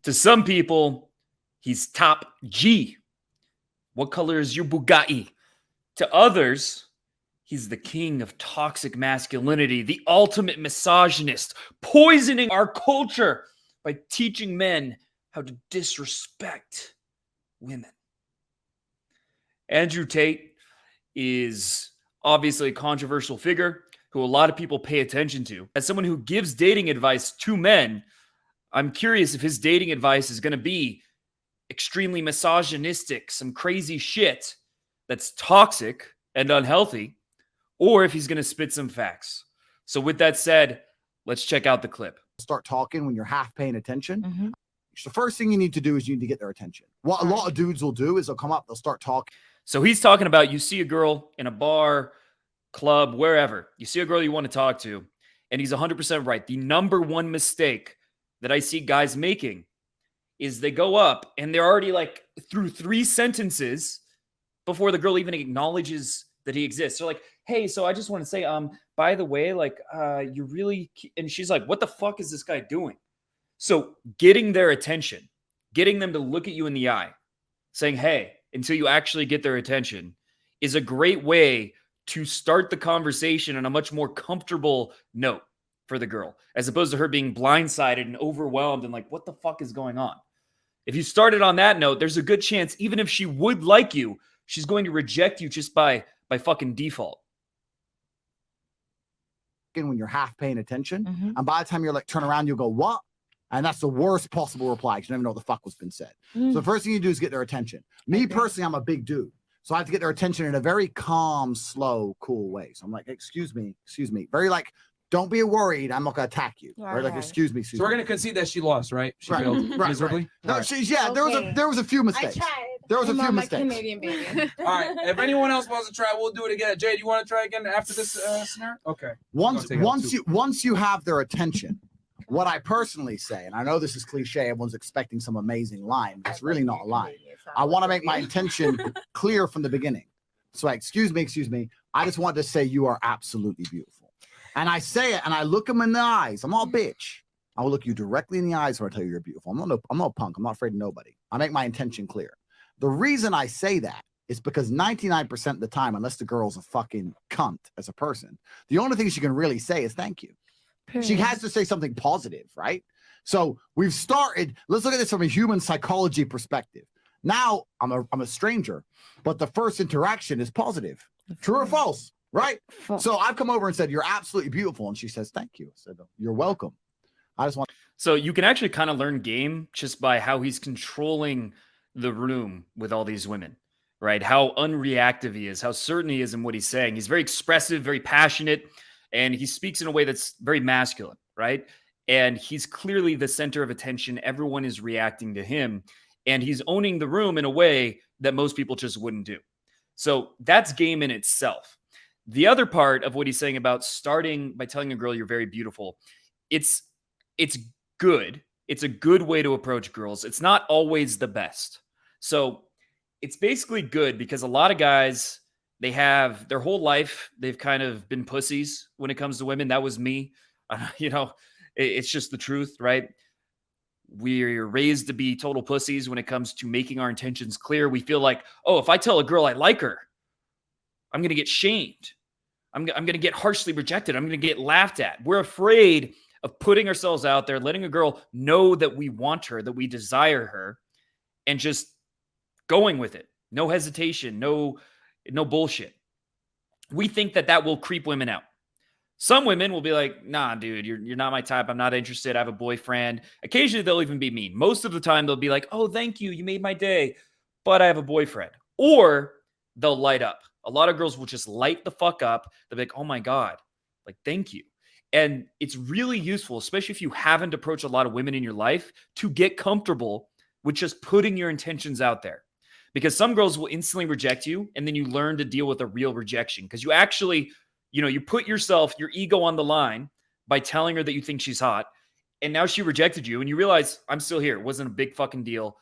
To some people, he's top G. What color is your Bugatti? To others, he's the king of toxic masculinity, the ultimate misogynist, poisoning our culture by teaching men how to disrespect women. Andrew Tate is obviously a controversial figure who a lot of people pay attention to. As someone who gives dating advice to men, I'm curious if his dating advice is going to be extremely misogynistic, some crazy shit that's toxic and unhealthy, or if he's going to spit some facts. So with that said, let's check out the clip. Start talking when you're half paying attention. Mm-hmm. The first thing you need to do is you need to get their attention. What a lot of dudes will do is they'll come up, they'll start talking. So he's talking about, you see a girl in a bar, club, wherever. You see a girl you want to talk to, and he's 100% right. The number one mistake that I see guys making is they go up and they're already like through 3 sentences before the girl even acknowledges that he exists. They're like, hey, so I just want to say, by the way, like, you really, and she's like, what the fuck is this guy doing? So getting their attention, getting them to look at you in the eye, saying, hey, until you actually get their attention is a great way to start the conversation on a much more comfortable note for the girl, as opposed to her being blindsided and overwhelmed and like, what the fuck is going on? If you started on that note, there's a good chance, even if she would like you, she's going to reject you just by fucking default. When you're half paying attention, and by the time you're like, turn around, you'll go, what? And that's the worst possible reply. You don't even know what the fuck was been said. So the first thing you do is get their attention. Me personally, I'm a big dude. So I have to get their attention in a very calm, slow, cool way. So I'm like, excuse me. Very like, don't be worried. I'm not going to attack you. Yeah, or like, excuse me. So we're going to concede that she lost, right? She failed miserably. Right. No, she's, there was a few mistakes. I tried. There was a few mistakes. Canadian baby. All right. If anyone else wants to try, we'll do it again. Jay, do you want to try again after this scenario? Okay. Once you have their attention, what I personally say, and I know this is cliche, everyone's expecting some amazing line, but it's really not a line. I want to make my intention clear from the beginning. So like, excuse me. I just want to say you are absolutely beautiful. And I say it and I look them in the eyes. I'm all bitch. I will look you directly in the eyes when I tell you you're beautiful. I'm not punk. I'm not afraid of nobody. I make my intention clear. The reason I say that is because 99% of the time, unless the girl's a fucking cunt as a person, the only thing she can really say is thank you. She has to say something positive, right? So we've started, let's look at this from a human psychology perspective. Now I'm a stranger, but the first interaction is positive. True or false, right? So I've come over and said, you're absolutely beautiful. And she says, thank you. I said, you're welcome. I just want. So you can actually kind of learn game just by how he's controlling the room with all these women, right? How unreactive he is, how certain he is in what he's saying. He's very expressive, very passionate, and he speaks in a way that's very masculine, right? And he's clearly the center of attention. Everyone is reacting to him, and he's owning the room in a way that most people just wouldn't do. So that's game in itself. The other part of what he's saying about starting by telling a girl you're very beautiful, it's good. It's a good way to approach girls. It's not always the best. So it's basically good because a lot of guys, they have their whole life, they've kind of been pussies when it comes to women. That was me. It's just the truth, right? We're raised to be total pussies when it comes to making our intentions clear. We feel like, oh, if I tell a girl I like her, I'm going to get shamed. I'm going to get harshly rejected. I'm going to get laughed at. We're afraid of putting ourselves out there, letting a girl know that we want her, that we desire her, and just going with it. No hesitation, no bullshit. We think that will creep women out. Some women will be like, nah, dude, you're not my type. I'm not interested. I have a boyfriend. Occasionally, they'll even be mean. Most of the time, they'll be like, oh, thank you. You made my day, but I have a boyfriend. Or they'll light up. A lot of girls will just light the fuck up. They'll be like, oh my God, like, thank you. And it's really useful, especially if you haven't approached a lot of women in your life, to get comfortable with just putting your intentions out there. Because some girls will instantly reject you, and then you learn to deal with a real rejection. Because you actually, you put your ego on the line by telling her that you think she's hot, and now she rejected you, and you realize, I'm still here. It wasn't a big fucking deal.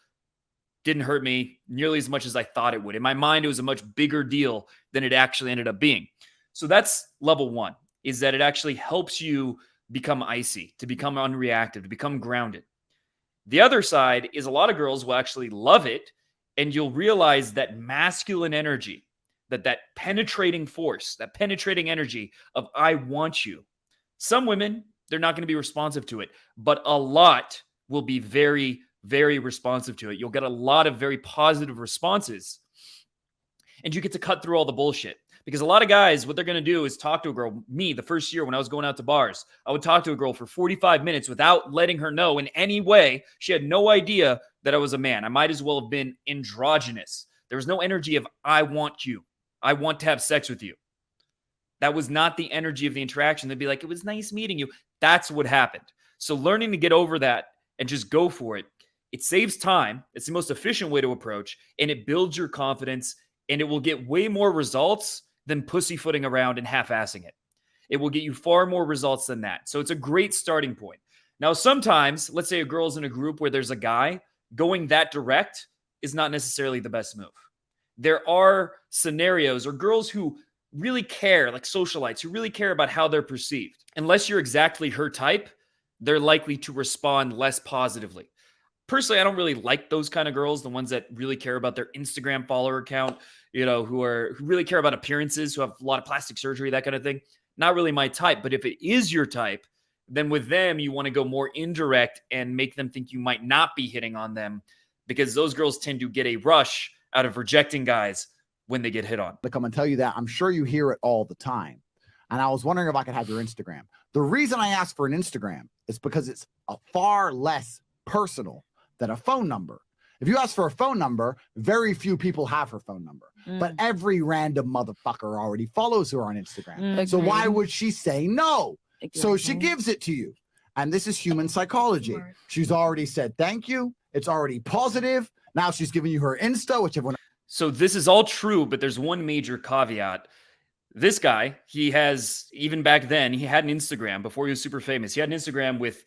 Didn't hurt me nearly as much as I thought it would. In my mind, it was a much bigger deal than it actually ended up being. So that's level one, is that it actually helps you become icy, to become unreactive, to become grounded. The other side is a lot of girls will actually love it, and you'll realize that masculine energy, that penetrating force, that penetrating energy of I want you. Some women, they're not going to be responsive to it, but a lot will be very, very responsive to it. You'll get a lot of very positive responses, and you get to cut through all the bullshit. Because a lot of guys, what they're going to do is talk to a girl. Me, the first year when I was going out to bars, I would talk to a girl for 45 minutes without letting her know in any way. She had no idea that I was a man. I might as well have been androgynous. There was no energy of, I want you. I want to have sex with you. That was not the energy of the interaction. They'd be like, it was nice meeting you. That's what happened. So learning to get over that and just go for it, it saves time. It's the most efficient way to approach, and it builds your confidence, and it will get way more results than pussyfooting around and half-assing it. It will get you far more results than that. So it's a great starting point. Now, sometimes, let's say a girl's in a group where there's a guy, going that direct is not necessarily the best move. There are scenarios or girls who really care, like socialites, who really care about how they're perceived. Unless you're exactly her type, they're likely to respond less positively. Personally, I don't really like those kind of girls, the ones that really care about their Instagram follower count, who really care about appearances, who have a lot of plastic surgery, that kind of thing. Not really my type. But if it is your type, then with them, you want to go more indirect and make them think you might not be hitting on them, because those girls tend to get a rush out of rejecting guys when they get hit on. To come and tell you that, I'm sure you hear it all the time. And I was wondering if I could have your Instagram. The reason I asked for an Instagram is because it's a far less personal than a phone number. If you ask for a phone number, very few people have her phone number. But every random motherfucker already follows her on Instagram. So why would she say no? Exactly. So she gives it to you. And this is human psychology. Smart. She's already said thank you. It's already positive. Now she's giving you her Insta, which everyone... So this is all true, but there's one major caveat. This guy, he has, even back then, he had an Instagram before he was super famous. He had an Instagram with,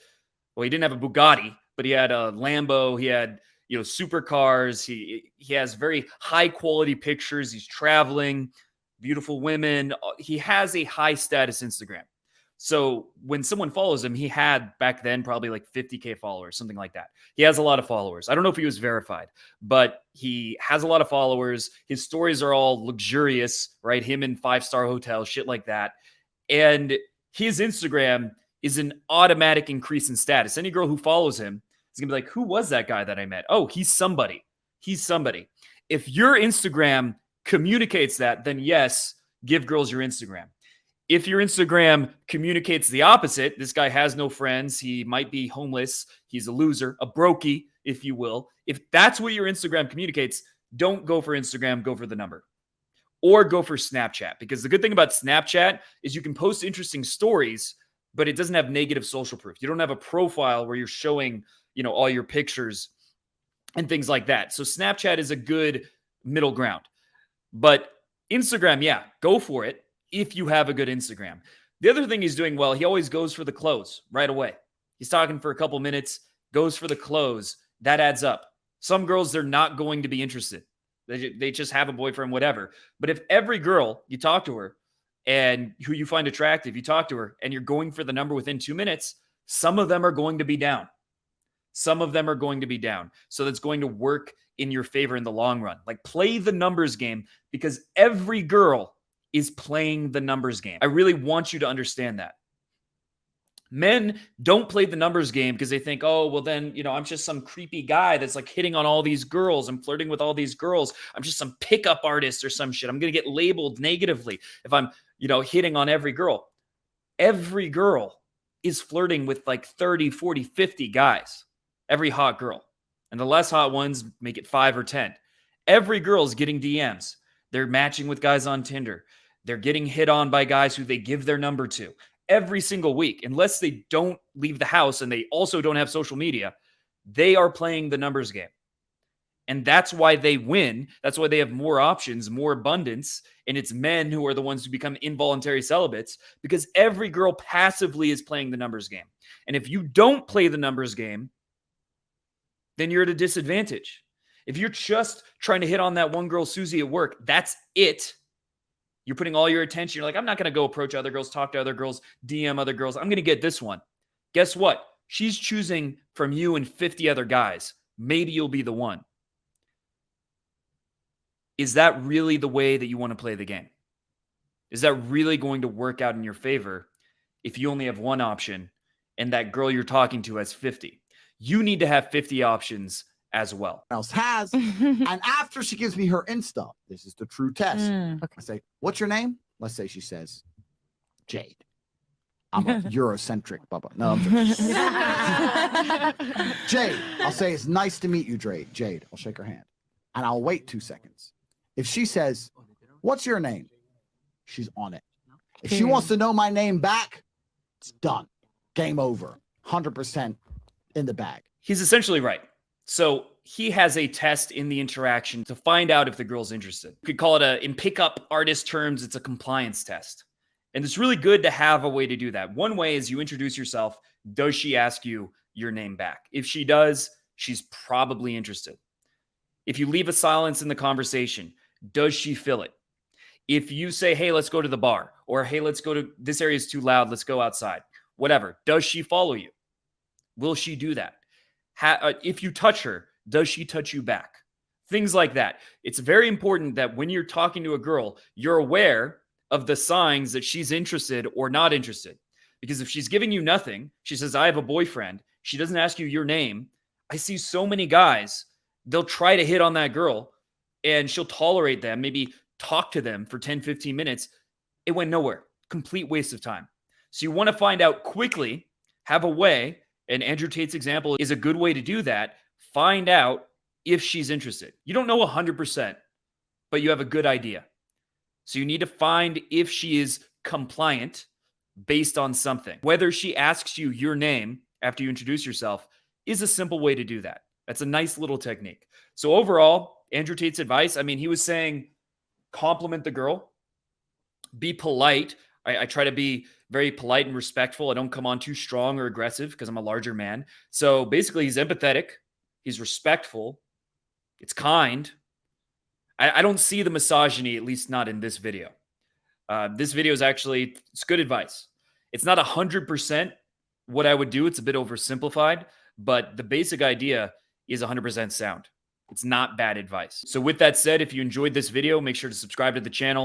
well, he didn't have a Bugatti, but he had a Lambo. He had, supercars. He has very high quality pictures. He's traveling, beautiful women. He has a high status Instagram. So when someone follows him, he had back then probably like 50K followers, something like that. He has a lot of followers. I don't know if he was verified, but he has a lot of followers. His stories are all luxurious, right? Him in 5-star hotels, shit like that. And his Instagram is an automatic increase in status. Any girl who follows him is going to be like, who was that guy that I met? Oh, he's somebody. He's somebody. If your Instagram communicates that, then yes, give girls your Instagram. If your Instagram communicates the opposite, this guy has no friends, he might be homeless, he's a loser, a brokey, if you will. If that's what your Instagram communicates, don't go for Instagram, go for the number. Or go for Snapchat. Because the good thing about Snapchat is you can post interesting stories, but it doesn't have negative social proof. You don't have a profile where you're showing, all your pictures and things like that. So Snapchat is a good middle ground. But Instagram, yeah, go for it. If you have a good Instagram. The other thing he's doing well, he always goes for the close right away. He's talking for a couple minutes, goes for the close. That adds up. Some girls, they're not going to be interested. They just have a boyfriend, whatever. But if every girl, you talk to her and who you find attractive, you talk to her and you're going for the number within 2 minutes, some of them are going to be down. Some of them are going to be down. So that's going to work in your favor in the long run. Like, play the numbers game, because every girl is playing the numbers game. I really want you to understand that. Men don't play the numbers game because they think, oh, well then, I'm just some creepy guy that's like hitting on all these girls. I'm flirting with all these girls. I'm just some pickup artist or some shit. I'm going to get labeled negatively if I'm, hitting on every girl. Every girl is flirting with like 30, 40, 50 guys. Every hot girl. And the less hot ones make it 5 or 10. Every girl is getting DMs. They're matching with guys on Tinder. They're getting hit on by guys who they give their number to every single week. Unless they don't leave the house and they also don't have social media, they are playing the numbers game. And that's why they win. That's why they have more options, more abundance. And it's men who are the ones who become involuntary celibates, because every girl passively is playing the numbers game. And if you don't play the numbers game, then you're at a disadvantage. If you're just trying to hit on that one girl, Susie, at work, that's it. You're putting all your attention. You're like, I'm not going to go approach other girls, talk to other girls, DM other girls. I'm going to get this one. Guess what? She's choosing from you and 50 other guys. Maybe you'll be the one. Is that really the way that you want to play the game? Is that really going to work out in your favor if you only have one option and that girl you're talking to has 50? You need to have 50 options as well. Else has. And after she gives me her Insta, this is the true test. I say, what's your name? Let's say she says, Jade. I'm a Eurocentric bubba. No, I'm joking. Jade. I'll say, it's nice to meet you, Jade. I'll shake her hand. And I'll wait 2 seconds. If she says, what's your name? She's on it. If she wants to know my name back, it's done. Game over. 100% in the bag. He's essentially right. So he has a test in the interaction to find out if the girl's interested. You could call it in pickup artist terms, it's a compliance test. And it's really good to have a way to do that. One way is you introduce yourself. Does she ask you your name back? If she does, she's probably interested. If you leave a silence in the conversation, does she fill it? If you say, hey, let's go to the bar, or hey, let's go to, this area is too loud, let's go outside, whatever. Does she follow you? Will she do that? If you touch her, does she touch you back? Things like that. It's very important that when you're talking to a girl, you're aware of the signs that she's interested or not interested. Because if she's giving you nothing, she says, I have a boyfriend, she doesn't ask you your name. I see so many guys, they'll try to hit on that girl and she'll tolerate them, maybe talk to them for 10, 15 minutes. It went nowhere. Complete waste of time. So you want to find out quickly, have a way, and Andrew Tate's example is a good way to do that. Find out if she's interested. You don't know 100%, but you have a good idea. So you need to find if she is compliant based on something. Whether she asks you your name after you introduce yourself is a simple way to do that. That's a nice little technique. So overall, Andrew Tate's advice, I mean, he was saying compliment the girl, be polite. I try to be very polite and respectful. I don't come on too strong or aggressive because I'm a larger man. So basically, he's empathetic. He's respectful. It's kind. I don't see the misogyny, at least not in this video. This video is actually, it's good advice. It's not 100% what I would do. It's a bit oversimplified, but the basic idea is 100% sound. It's not bad advice. So with that said, if you enjoyed this video, make sure to subscribe to the channel.